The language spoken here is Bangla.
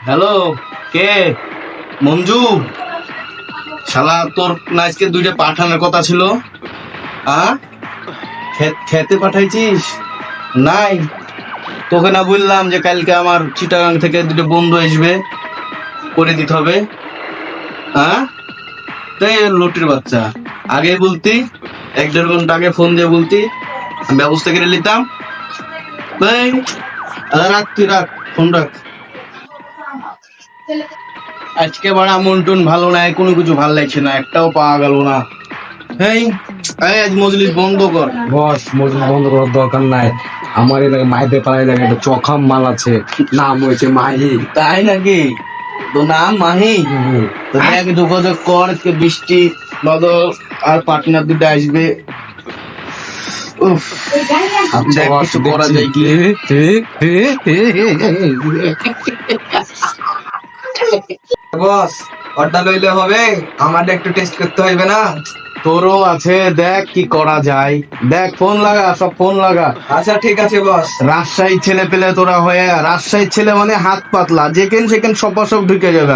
হ্যালো, কে? মঞ্জু? শালা তোর না আজকে দুইটা পাঠানোর কথা ছিল। খেতে পাঠাইছিস? নাই, তোকে না বললাম যে কালকে আমার চিটাগাং থেকে দুটো বন্ধু আসবে, করে দিতে হবে। তাই লোটের বাচ্চা, আগে বলতি, 1-1.5 ঘন্টা আগে ফোন দিয়ে বলতি, আমি ব্যবস্থা করে নিতাম। তাই রাখ, তুই রাখ, ফোন রাখ। আজকে বাড়া মন টন ভালো নাই, কোনো কিছু ভালো লাগছে না, একটাও পাওয়া গেল না। এই আজ মজলিস বন্ধ কর। বস, মজুরি বন্ধ করার দরকার নাই। আমার এলাকায় মাইদের পাড়া এলাকায় একটা চখাম মাল আছে, নাম হয়েছে মাহি। তাই নাকি? তো নাম মাহি? তো দেখ যোগাযোগ কর, আজকে বৃষ্টি বাদল আর পার্টনার দুটো আসবে। উফ, দেখ কিছু করা যায় কি। বস, অর্ডার লইলে হবে? আমাদের একটু টেস্ট করতে হইবে না? তোরও আছে, দেখ কি করা যায়। দেখ ফোন লাগা, সব ফোন লাগা। আচ্ছা ঠিক আছে বস। রাজশাহী ছেলে পেলে তোরা হয়ে, রাজশাহীর ছেলে মানে হাত পাতলা, যেখানে সেখানে সব ঢুকে যাবে।